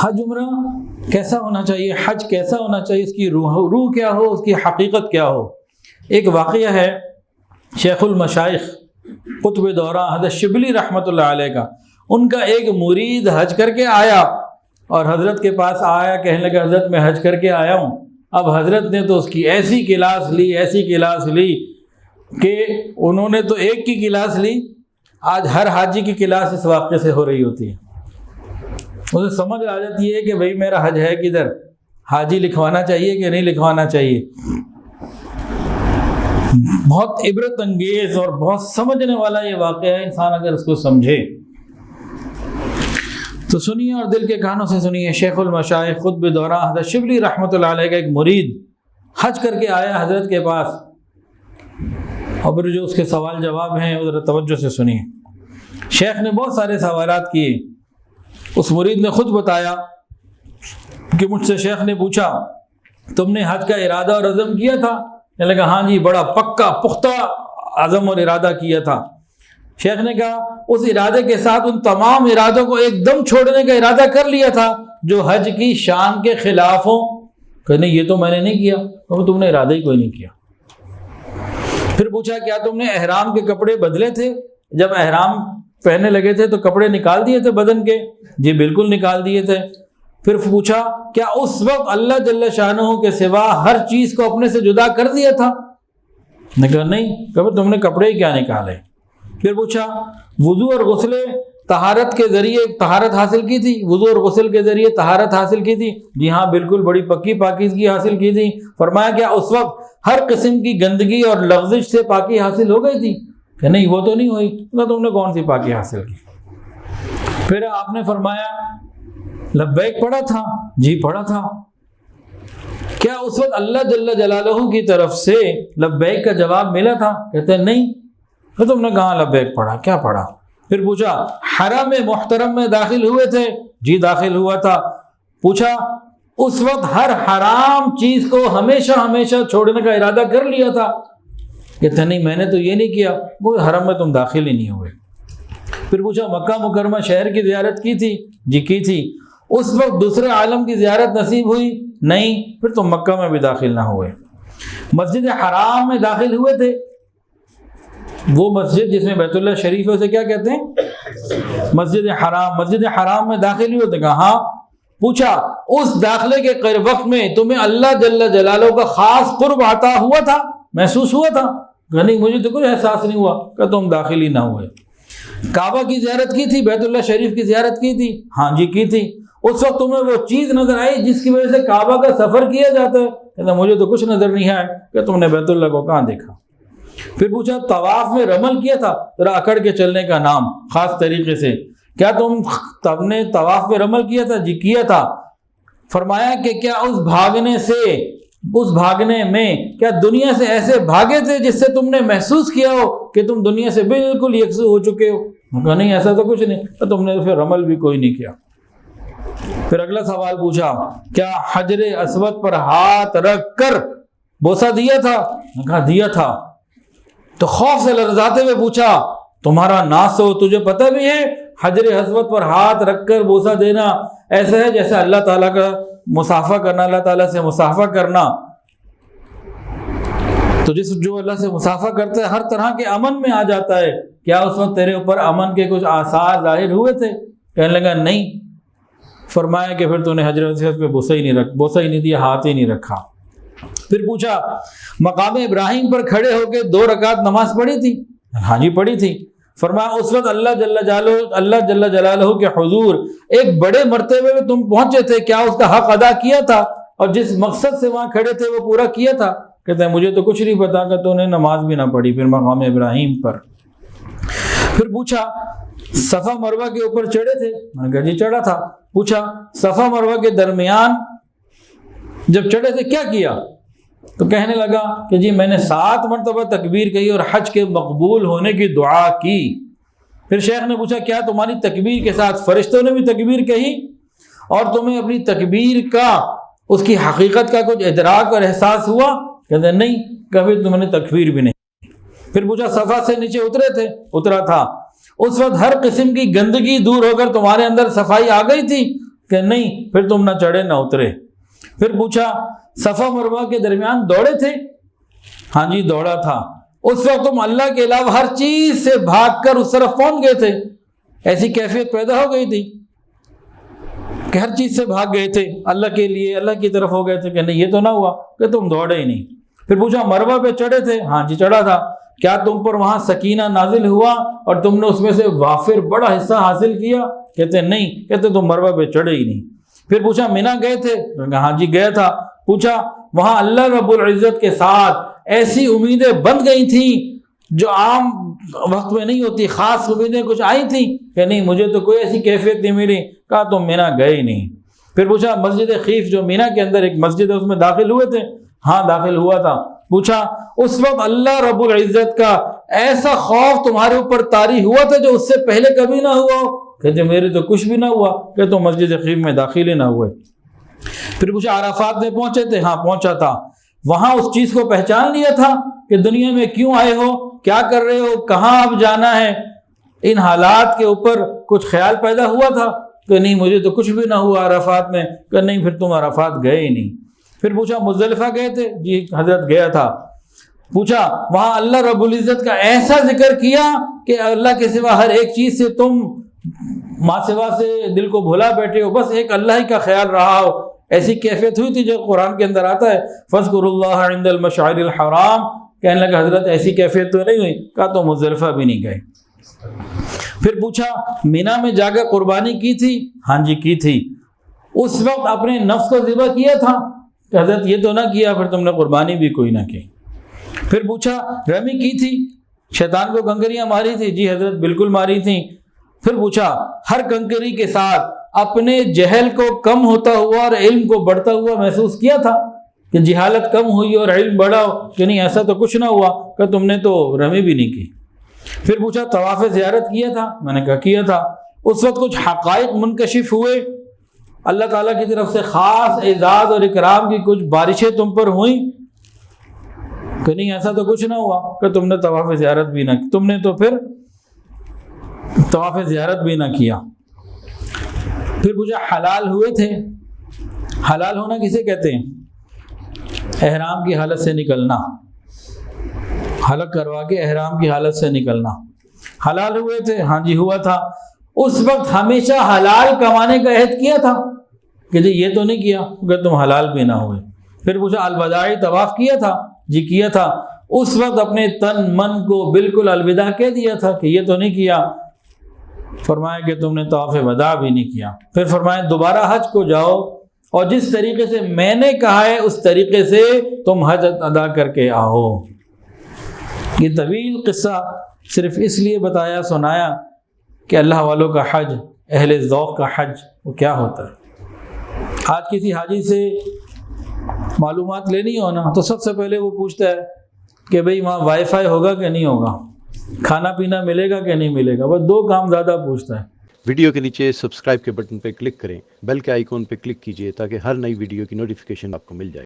حج عمرہ کیسا ہونا چاہیے، حج کیسا ہونا چاہیے، اس کی روح کیا ہو، اس کی حقیقت کیا ہو۔ ایک واقعہ ہے شیخ المشائخ قطب دورہ حضرت شبلی رحمۃ اللہ علیہ کا، ان کا ایک مرید حج کر کے آیا اور حضرت کے پاس آیا، کہنے لگا حضرت میں حج کر کے آیا ہوں۔ اب حضرت نے تو اس کی ایسی کلاس لی کہ انہوں نے تو ایک کی کلاس لی، آج ہر حاجی کی کلاس اس واقعے سے ہو رہی ہوتی ہے۔ اسے سمجھ آ جاتی ہے کہ بھئی میرا حج ہے کدھر، حاجی لکھوانا چاہیے کہ نہیں لکھوانا چاہیے۔ بہت عبرت انگیز اور بہت سمجھنے والا یہ واقعہ ہے، انسان اگر اس کو سمجھے تو سنیے اور دل کے کانوں سے سنیے۔ شیخ المشائخ قطب دورہ حضرت شبلی رحمۃ اللہ علیہ کا ایک مرید حج کر کے آیا حضرت کے پاس، اور پھر جو اس کے سوال جواب ہیں ذرا توجہ سے سنیے۔ شیخ نے بہت سارے سوالات کیے، اس مرید نے خود بتایا کہ مجھ سے شیخ نے پوچھا تم نے حج کا ارادہ اور عزم کیا تھا؟ کہنے لگا ہاں جی، بڑا پکا پختہ عزم اور ارادہ کیا تھا۔ شیخ نے کہا اس ارادے کے ساتھ ان تمام ارادوں کو ایک دم چھوڑنے کا ارادہ کر لیا تھا جو حج کی شان کے خلاف ہوں؟ کہ نہیں یہ تو میں نے نہیں کیا۔ تو تم نے ارادہ ہی کوئی نہیں کیا۔ پھر پوچھا کیا تم نے احرام کے کپڑے بدلے تھے؟ جب احرام پہننے لگے تھے تو کپڑے نکال دیے تھے بدن کے؟ جی بالکل نکال دیے تھے۔ پھر پوچھا کیا اس وقت اللہ جل شانہ کے سوا ہر چیز کو اپنے سے جدا کر دیا تھا؟ نے کہا نہیں۔ کہا تم نے کپڑے ہی کیا نکالے؟ پھر پوچھا وضو اور غسل طہارت کے ذریعے طہارت حاصل کی تھی؟ وضو اور غسل کے ذریعے طہارت حاصل کی تھی؟ جی ہاں بالکل، بڑی پکی پاکیزگی حاصل کی تھی۔ فرمایا کیا اس وقت ہر قسم کی گندگی اور لغزش سے پاکی حاصل ہو گئی تھی؟ کہ نہیں وہ تو نہیں ہوئی۔ تو تم نے کون سی پاکی حاصل کی؟ پھر آپ نے فرمایا لبیک پڑھا تھا؟ جی پڑھا تھا۔ کیا اس وقت اللہ جل جلالہ کی طرف سے لبیک کا جواب ملا تھا؟ کہتے ہیں نہیں۔ تو تم نے کہاں لبیک پڑھا، کیا پڑھا؟ پھر پوچھا حرم محترم میں داخل ہوئے تھے؟ جی داخل ہوا تھا۔ پوچھا اس وقت ہر حرام چیز کو ہمیشہ چھوڑنے کا ارادہ کر لیا تھا؟ کہتے نہیں میں نے تو یہ نہیں کیا۔ وہ حرم میں تم داخل ہی نہیں ہوئے۔ پھر پوچھا مکہ مکرمہ شہر کی زیارت کی تھی؟ جی کی تھی۔ اس وقت دوسرے عالم کی زیارت نصیب ہوئی؟ نہیں۔ پھر تم مکہ میں بھی داخل نہ ہوئے۔ مسجد حرام میں داخل ہوئے تھے؟ وہ مسجد جس میں بیت اللہ شریف ہے اسے کیا کہتے ہیں؟ مسجد حرام۔ مسجد حرام میں داخل ہوئے تھے؟ کہا ہاں۔ پوچھا اس داخلے کے وقت میں تمہیں اللہ جل جلالہ کا خاص قرب عطا ہوا تھا، محسوس ہوا تھا؟ کہ نہیں مجھے تو کوئی احساس نہیں ہوا۔ کہ تم داخل ہی نہ ہوئے۔ کعبہ کی زیارت کی تھی؟ بیت اللہ شریف کی زیارت کی تھی؟ ہاں جی کی تھی۔ اس وقت تمہیں وہ چیز نظر آئی جس کی وجہ سے کعبہ کا سفر کیا جاتا ہے؟ کہتا مجھے تو کچھ نظر نہیں آیا۔ کہ تم نے بیت اللہ کو کہاں دیکھا؟ پھر پوچھا طواف میں رمل کیا تھا؟ ذرا اکڑ کے چلنے کا نام خاص طریقے سے۔ کیا تم نے طواف میں رمل کیا تھا؟ جی کیا تھا۔ فرمایا کہ کیا اس بھاگنے میں کیا دنیا سے ایسے بھاگے تھے جس سے تم نے محسوس کیا ہو کہ تم دنیا سے بالکل یکسو ہو چکے ہو؟ کہا نہیں ایسا تو کچھ نہیں۔ تو تم نے پھر رمل بھی کوئی نہیں کیا۔ پھر اگلا سوال پوچھا کیا حجر اسود پر ہاتھ رکھ کر بوسہ دیا تھا؟ کہا دیا تھا۔ تو خوف سے لرزاتے ہوئے پوچھا تمہارا ناس ہو، تجھے پتہ بھی ہے حجر اسود پر ہاتھ رکھ کر بوسہ دینا ایسا ہے جیسے اللہ تعالیٰ کا مصافحہ کرنا، اللہ تعالیٰ سے مصافحہ کرنا۔ تو جو اللہ سے مصافحہ کرتا ہے ہر طرح کے امن میں آ جاتا ہے۔ کیا اس وقت تیرے اوپر امن کے کچھ آثار ظاہر ہوئے تھے؟ کہنے لگا نہیں۔ فرمایا کہ پھر تو نے حجر اسود پہ بوسہ ہی نہیں دیا، ہاتھ ہی نہیں رکھا۔ پھر پوچھا مقام ابراہیم پر کھڑے ہو کے 2 رکعت نماز پڑھی تھی؟ ہاں جی پڑھی تھی۔ فرمایا اس وقت اللہ جل جلالہ کے حضور ایک بڑے مرتبے میں تم پہنچے تھے، کیا اس کا حق ادا کیا تھا اور جس مقصد سے وہاں کھڑے تھے وہ پورا کیا تھا؟ کہتے ہیں مجھے تو کچھ نہیں پتا کہ تو نے نماز بھی نہ پڑھی پھر مقام ابراہیم پر۔ پھر پوچھا صفا مروہ کے اوپر چڑھے تھے؟ میں نے کہا جی چڑھا تھا۔ پوچھا صفا مروہ کے درمیان جب چڑھے تھے کیا کیا؟ تو کہنے لگا کہ جی میں نے 7 مرتبہ تکبیر کہی اور حج کے مقبول ہونے کی دعا کی۔ پھر شیخ نے پوچھا کیا تمہاری تکبیر کے ساتھ فرشتوں نے بھی تکبیر کہی اور تمہیں اپنی تکبیر کا اس کی حقیقت کا کچھ ادراک اور احساس ہوا؟ کہتے ہیں نہیں، کبھی تم نے تکبیر بھی نہیں۔ پھر پوچھا صفا سے نیچے اترے تھے؟ اترا تھا۔ اس وقت ہر قسم کی گندگی دور ہو کر تمہارے اندر صفائی آ گئی تھی؟ کہ نہیں پھر تم نہ چڑھے نہ اترے۔ پھر پوچھا صفا مروہ کے درمیان دوڑے تھے؟ ہاں جی دوڑا تھا۔ اس وقت تم اللہ کے علاوہ ہر چیز سے بھاگ کر اس طرف پہنچ گئے تھے، ایسی کیفیت پیدا ہو گئی تھی کہ ہر چیز سے بھاگ گئے تھے، اللہ کے لیے اللہ کی طرف ہو گئے تھے کہ نہیں یہ تو نہ ہوا کہ تم دوڑے ہی نہیں۔ پھر پوچھا مروہ پہ چڑھے تھے؟ ہاں جی چڑھا تھا۔ کیا تم پر وہاں سکینہ نازل ہوا اور تم نے اس میں سے وافر بڑا حصہ حاصل کیا؟ کہتے نہیں، کہتے تم مروہ پہ چڑھے ہی نہیں۔ پھر پوچھا مینا گئے تھے؟ ہاں جی گیا تھا۔ پوچھا وہاں اللہ رب العزت کے ساتھ ایسی امیدیں بن گئی تھیں جو عام وقت میں نہیں ہوتی، خاص امیدیں کچھ آئی تھیں کہ نہیں مجھے تو کوئی ایسی کیفیت نہیں ملی؟ کہا تم مینا گئے ہی نہیں۔ پھر پوچھا مسجد خیف جو مینا کے اندر ایک مسجد ہے اس میں داخل ہوئے تھے؟ ہاں داخل ہوا تھا۔ پوچھا اس وقت اللہ رب العزت کا ایسا خوف تمہارے اوپر طاری ہوا تھا جو اس سے پہلے کبھی نہ ہوا ہو؟ کہتے میرے تو کچھ بھی نہ ہوا کہ تم مسجد خیف میں داخل ہی نہ ہوئے۔ پھر پوچھا عرفات میں پہنچے تھے؟ ہاں پہنچا تھا۔ وہاں اس چیز کو پہچان لیا تھا کہ دنیا میں کیوں آئے ہو، کیا کر رہے ہو، کہاں اب جانا ہے؟ ان حالات کے اوپر کچھ خیال پیدا ہوا تھا کہ نہیں مجھے تو کچھ بھی نہ ہوا عرفات میں؟ کہ نہیں پھر تم عرفات گئے ہی نہیں۔ پھر پوچھا مزدلفہ گئے تھے؟ جی حضرت گیا تھا۔ پوچھا وہاں اللہ رب العزت کا ایسا ذکر کیا کہ اللہ کے سوا ہر ایک چیز سے تم ماں سوا سے دل کو بھلا بیٹھے ہو، بس ایک اللہ ہی کا خیال رہا ہو؟ ایسی کیفیت ہوئی تھی جو قرآن کے اندر آتا ہے فاذکروا اللہ عند المشعر الحرام۔ کہنے لگا حضرت ایسی کیفیت تو نہیں ہوئی؟ کہا تو مزدلفہ بھی نہیں گئے۔ پھر پوچھا مینا میں جا کر قربانی کی تھی؟ ہاں جی کی تھی۔ اس وقت اپنے نفس کو ذبح کیا تھا؟ کہ حضرت یہ تو نہ کیا، پھر تم نے قربانی بھی کوئی نہ کی۔ پھر پوچھا رمی کی تھی؟ شیطان کو کنکریاں ماری تھی؟ جی حضرت بالکل ماری تھیں۔ پھر پوچھا ہر کنکری کے ساتھ اپنے جہل کو کم ہوتا ہوا اور علم کو بڑھتا ہوا محسوس کیا تھا کہ جہالت کم ہوئی اور علم بڑھا کہ نہیں ایسا تو کچھ نہ ہوا؟ کہ تم نے تو رمی بھی نہیں کی۔ پھر پوچھا طواف زیارت کیا تھا؟ میں نے کہا کیا تھا۔ اس وقت کچھ حقائق منکشف ہوئے، اللہ تعالیٰ کی طرف سے خاص اعزاز اور اکرام کی کچھ بارشیں تم پر ہوئیں؟ کہ نہیں ایسا تو کچھ نہ ہوا۔ کہ تم نے طواف زیارت بھی نہ کی، تم نے تو پھر طواف زیارت بھی نہ کیا۔ پھر پوچھا حلال ہوئے تھے؟ حلال ہونا کسے کہتے ہیں؟ احرام کی حالت سے نکلنا، حلق کروا کے احرام کی حالت سے نکلنا۔ حلال ہوئے تھے؟ ہاں جی ہوا تھا۔ اس وقت ہمیشہ حلال کمانے کا عہد کیا تھا کہ جی یہ تو نہیں کیا کہ تم حلال بھی نہ ہوئے۔ پھر پوچھا الوداعی طواف کیا تھا؟ جی کیا تھا۔ اس وقت اپنے تن من کو بالکل الوداع کہہ دیا تھا کہ یہ تو نہیں کیا۔ فرمایا کہ تم نے طواف وداع بھی نہیں کیا۔ پھر فرمایا دوبارہ حج کو جاؤ اور جس طریقے سے میں نے کہا ہے اس طریقے سے تم حج ادا کر کے آؤ۔ یہ طویل قصہ صرف اس لیے بتایا سنایا کہ اللہ والوں کا حج، اہل ذوق کا حج وہ کیا ہوتا ہے۔ آج کسی حاجی سے معلومات لینی ہو نا تو سب سے پہلے وہ پوچھتا ہے کہ بھئی وہاں وائی فائی ہوگا کہ نہیں ہوگا، کھانا پینا ملے گا کہ نہیں ملے گا، بس دو کام زیادہ پوچھتا ہے۔ ویڈیو کے نیچے سبسکرائب کے بٹن پہ کلک کریں، بیل کے آئیکن پہ کلک کیجئے تاکہ ہر نئی ویڈیو کی نوٹیفیکیشن آپ کو مل جائے۔